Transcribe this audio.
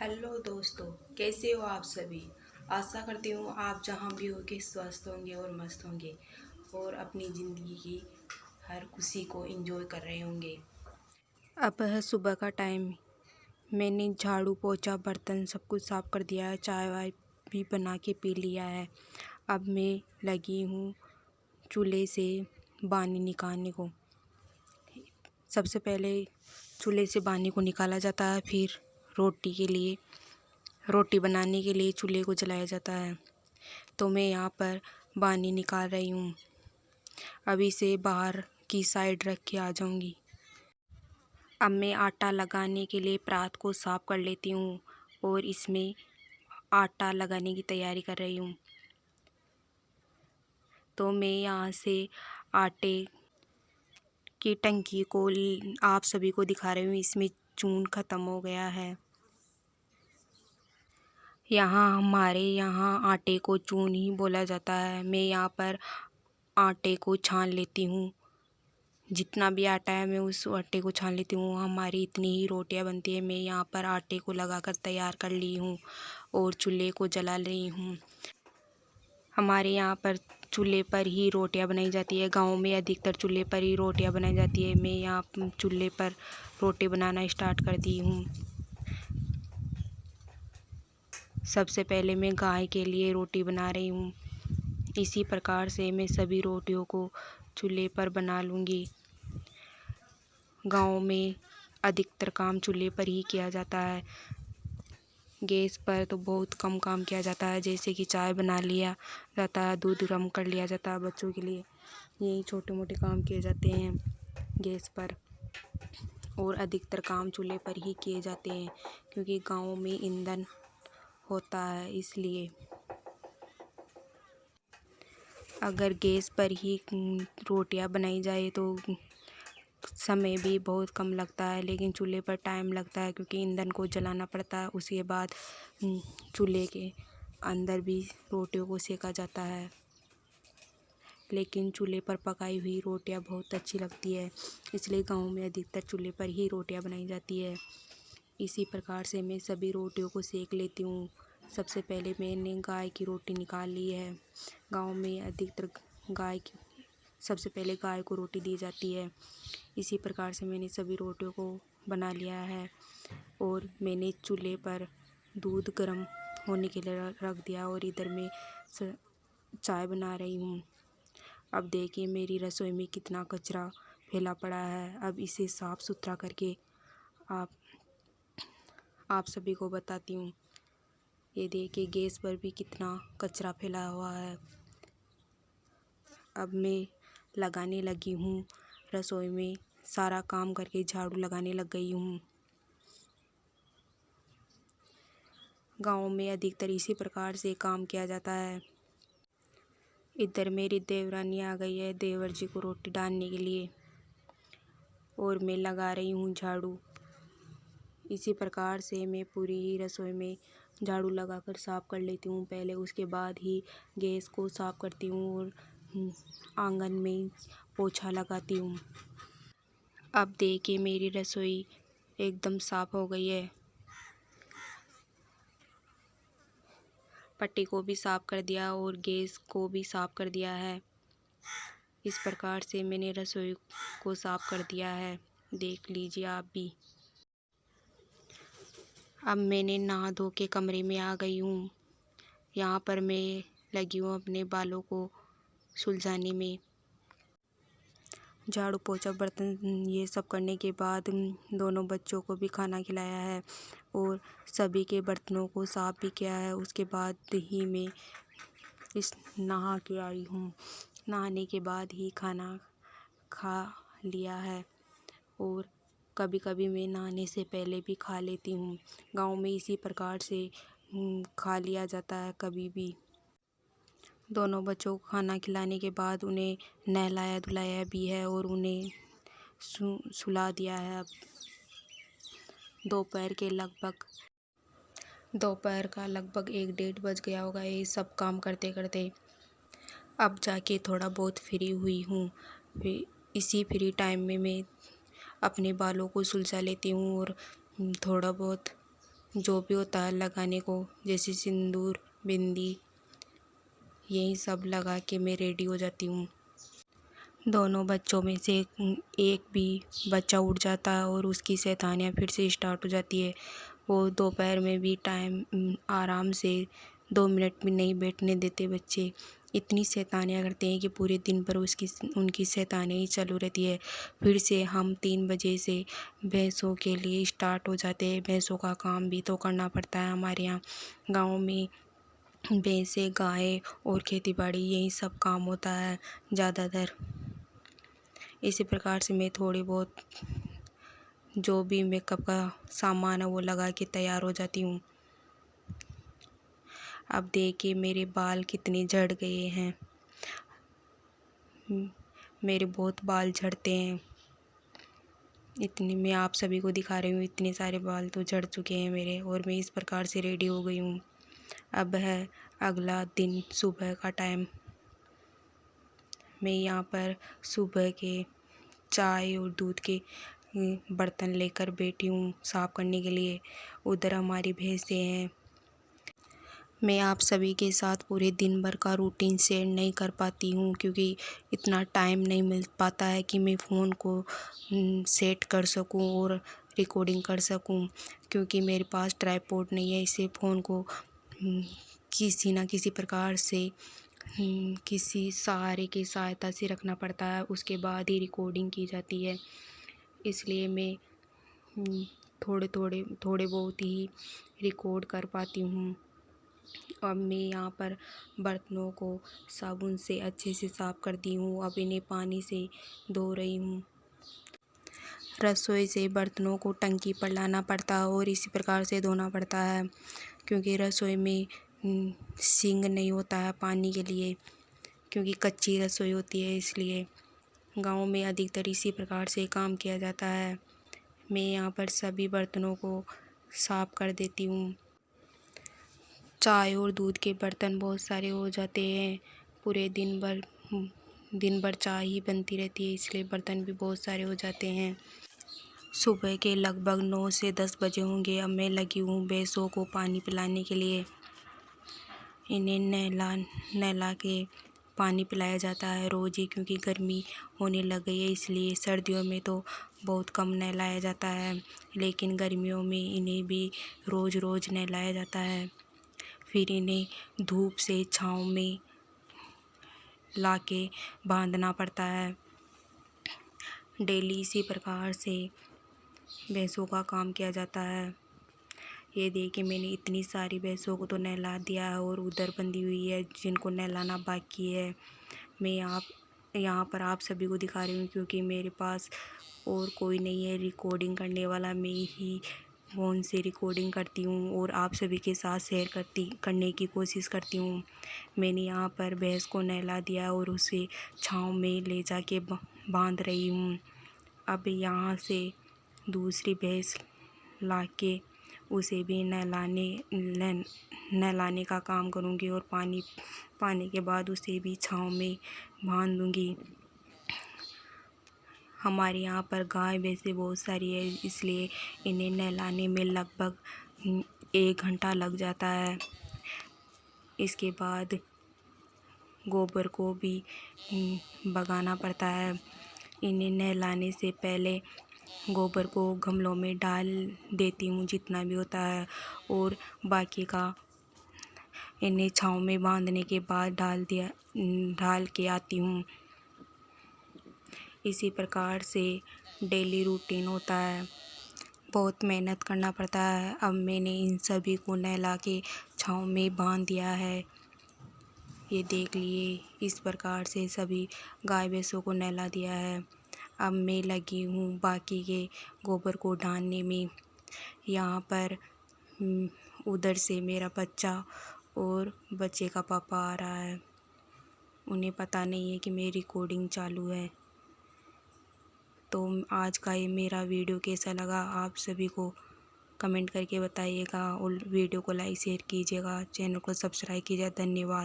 Hello दोस्तों, कैसे हो आप सभी। आशा करती हूँ आप जहाँ भी होंगे स्वस्थ होंगे और मस्त होंगे और अपनी ज़िंदगी की हर खुशी को एंजॉय कर रहे होंगे। अब है सुबह का टाइम। मैंने झाड़ू पोछा बर्तन सब कुछ साफ़ कर दिया है, चाय वाय भी बना के पी लिया है। अब मैं लगी हूँ चूल्हे से पानी निकालने को। सबसे पहले चूल्हे से पानी को निकाला जाता है, फिर रोटी बनाने के लिए चूल्हे को जलाया जाता है। तो मैं यहाँ पर पानी निकाल रही हूँ। अभी से बाहर की साइड रख के आ जाऊँगी। अब मैं आटा लगाने के लिए परात को साफ़ कर लेती हूँ और इसमें आटा लगाने की तैयारी कर रही हूँ। तो मैं यहाँ से आटे की टंकी को आप सभी को दिखा रही हूँ। इसमें चून ख़त्म हो गया है। हमारे यहाँ आटे को चून ही बोला जाता है। मैं यहाँ पर आटे को छान लेती हूँ। जितना भी आटा है मैं उस आटे को छान लेती हूँ। हमारी इतनी ही रोटियां बनती है। मैं यहाँ पर आटे को लगाकर तैयार कर ली हूँ और चूल्हे को जला रही हूँ। हमारे यहाँ पर चूल्हे पर ही रोटियां बनाई जाती है। गांव में अधिकतर चूल्हे पर ही रोटियां बनाई जाती है। मैं यहाँ चूल्हे पर रोटी बनाना स्टार्ट कर दी हूँ। सबसे पहले मैं गाय के लिए रोटी बना रही हूँ। इसी प्रकार से मैं सभी रोटियों को चूल्हे पर बना लूँगी। गांव में अधिकतर काम चूल्हे पर ही किया जाता है। गैस पर तो बहुत कम काम किया जाता है, जैसे कि चाय बना लिया जाता है, दूध गर्म कर लिया जाता है बच्चों के लिए। यही छोटे मोटे काम किए जाते हैं गैस पर, और अधिकतर काम चूल्हे पर ही किए जाते हैं क्योंकि गाँव में ईंधन होता है। इसलिए अगर गैस पर ही रोटियां बनाई जाए तो समय भी बहुत कम लगता है, लेकिन चूल्हे पर टाइम लगता है क्योंकि ईंधन को जलाना पड़ता है। उसके बाद चूल्हे के अंदर भी रोटियों को सेका जाता है। लेकिन चूल्हे पर पकाई हुई रोटियां बहुत अच्छी लगती है, इसलिए गांव में अधिकतर चूल्हे पर ही रोटियां बनाई जाती है। इसी प्रकार से मैं सभी रोटियों को सेक लेती हूँ। सबसे पहले मैंने गाय की रोटी निकाल ली है। गांव में अधिकतर सबसे पहले गाय को रोटी दी जाती है। इसी प्रकार से मैंने सभी रोटियों को बना लिया है और मैंने चूल्हे पर दूध गर्म होने के लिए रख दिया और इधर मैं चाय बना रही हूँ। अब देखिए मेरी रसोई में कितना कचरा फैला पड़ा है। अब इसे साफ़ सुथरा करके आप सभी को बताती हूँ। ये देखिए गैस पर भी कितना कचरा फैला हुआ है। अब मैं लगाने लगी हूँ रसोई में, सारा काम करके झाड़ू लगाने लग गई हूँ। गांव में अधिकतर इसी प्रकार से काम किया जाता है। इधर मेरी देवरानी आ गई है देवर जी को रोटी डालने के लिए और मैं लगा रही हूँ झाड़ू। इसी प्रकार से मैं पूरी ही रसोई में झाड़ू लगाकर साफ़ कर लेती हूँ पहले, उसके बाद ही गैस को साफ़ करती हूँ और आंगन में पोछा लगाती हूँ। अब देखिए मेरी रसोई एकदम साफ़ हो गई है। पट्टी को भी साफ़ कर दिया और गैस को भी साफ़ कर दिया है। इस प्रकार से मैंने रसोई को साफ़ कर दिया है, देख लीजिए आप भी। अब मैंने नहा धो के कमरे में आ गई हूँ। यहाँ पर मैं लगी हूँ अपने बालों को सुलझाने में। झाड़ू पोछा बर्तन ये सब करने के बाद दोनों बच्चों को भी खाना खिलाया है और सभी के बर्तनों को साफ़ भी किया है। उसके बाद ही मैं नहा के आई हूँ। नहाने के बाद ही खाना खा लिया है और कभी कभी मैं नहाने से पहले भी खा लेती हूँ। गांव में इसी प्रकार से खा लिया जाता है कभी भी। दोनों बच्चों को खाना खिलाने के बाद उन्हें नहलाया धुलाया भी है और उन्हें सुला दिया है। अब दोपहर का लगभग 1-1:30 बज गया होगा ये सब काम करते करते। अब जाके थोड़ा बहुत फ्री हुई हूँ। फिर इसी फ्री टाइम में मैं अपने बालों को सुलझा लेती हूँ और थोड़ा बहुत जो भी होता है लगाने को, जैसे सिंदूर, बिंदी, यही सब लगा के मैं रेडी हो जाती हूँ। दोनों बच्चों में से एक भी बच्चा उठ जाता है और उसकी शैतानियाँ फिर से स्टार्ट हो जाती है। वो दोपहर में भी टाइम आराम से 2 मिनट भी नहीं बैठने देते बच्चे। इतनी शैतानियाँ करते हैं कि पूरे दिन भर उनकी शैतानी ही चालू रहती है। फिर से हम 3 बजे से भैंसों के लिए स्टार्ट हो जाते हैं। भैंसों का काम भी तो करना पड़ता है। हमारे यहाँ गाँव में भैंसें, गाय और खेती बाड़ी यही सब काम होता है ज़्यादातर। इसी प्रकार से मैं थोड़ी बहुत जो भी मेकअप का सामान है वो लगा के तैयार हो जाती हूँ। अब देखिए मेरे बाल कितने झड़ गए हैं। मेरे बहुत बाल झड़ते हैं। इतनी मैं आप सभी को दिखा रही हूँ, इतने सारे बाल तो झड़ चुके हैं मेरे, और मैं इस प्रकार से रेडी हो गई हूँ। अब है अगला दिन, सुबह का टाइम। मैं यहाँ पर सुबह के चाय और दूध के बर्तन लेकर बैठी हूँ साफ़ करने के लिए। उधर हमारी भैंसें हैं। मैं आप सभी के साथ पूरे दिन भर का रूटीन शेयर नहीं कर पाती हूँ, क्योंकि इतना टाइम नहीं मिल पाता है कि मैं फ़ोन को सेट कर सकूँ और रिकॉर्डिंग कर सकूँ, क्योंकि मेरे पास ट्राइपॉड नहीं है। इसे फ़ोन को किसी न किसी प्रकार से किसी सहारे की सहायता से रखना पड़ता है, उसके बाद ही रिकॉर्डिंग की जाती है। इसलिए मैं थोड़े बहुत ही रिकॉर्ड कर पाती हूँ। अब मैं यहाँ पर बर्तनों को साबुन से अच्छे से साफ़ कर दी हूँ। अब इन्हें पानी से धो रही हूँ। रसोई से बर्तनों को टंकी पर लाना पड़ता है और इसी प्रकार से धोना पड़ता है, क्योंकि रसोई में सिंक नहीं होता है पानी के लिए, क्योंकि कच्ची रसोई होती है। इसलिए गांव में अधिकतर इसी प्रकार से काम किया जाता है। मैं यहाँ पर सभी बर्तनों को साफ़ कर देती हूँ। चाय और दूध के बर्तन बहुत सारे हो जाते हैं। पूरे दिन भर चाय ही बनती रहती है, इसलिए बर्तन भी बहुत सारे हो जाते हैं। सुबह के लगभग 9 से 10 बजे होंगे। अब मैं लगी हूँ भैंसों को पानी पिलाने के लिए। इन्हें नहला के पानी पिलाया जाता है रोज़ ही, क्योंकि गर्मी होने लग गई है। इसलिए सर्दियों में तो बहुत कम नहलाया जाता है, लेकिन गर्मियों में इन्हें भी रोज़ नहलाया जाता है। फिर इन्हें धूप से छाँव में लाके बांधना पड़ता है। डेली इसी प्रकार से भैंसों का काम किया जाता है। ये देखिए मैंने इतनी सारी भैंसों को तो नहला दिया है और उधर बंधी हुई है जिनको नहलाना बाकी है। मैं यहाँ पर आप सभी को दिखा रही हूँ, क्योंकि मेरे पास और कोई नहीं है रिकॉर्डिंग करने वाला। मैं ही फ़ोन से रिकॉर्डिंग करती हूँ और आप सभी के साथ शेयर करने की कोशिश करती हूँ। मैंने यहाँ पर भैंस को नहला दिया और उसे छाँव में ले जाके बांध रही हूँ। अब यहाँ से दूसरी भैंस लाके उसे भी नहलाने का काम करूँगी और पानी के बाद उसे भी छाँव में बांध दूँगी। हमारे यहाँ पर गाय भैंसें बहुत सारी है, इसलिए इन्हें नहलाने में लगभग 1 घंटा लग जाता है। इसके बाद गोबर को भी बगाना पड़ता है। इन्हें नहलाने से पहले गोबर को गमलों में डाल देती हूँ जितना भी होता है, और बाकी का इन्हें छाँव में बांधने के बाद डाल के आती हूँ। इसी प्रकार से डेली रूटीन होता है। बहुत मेहनत करना पड़ता है। अब मैंने इन सभी को नहला के छाँव में बांध दिया है। ये देख लिए, इस प्रकार से सभी गाय भैंसों को नहला दिया है। अब मैं लगी हूँ बाकी के गोबर को डालने में। यहाँ पर उधर से मेरा बच्चा और बच्चे का पापा आ रहा है। उन्हें पता नहीं है कि मेरी रिकॉर्डिंग चालू है। तो आज का ये मेरा वीडियो कैसा लगा आप सभी को कमेंट करके बताइएगा, और वीडियो को लाइक शेयर कीजिएगा, चैनल को सब्सक्राइब कीजिएगा। धन्यवाद।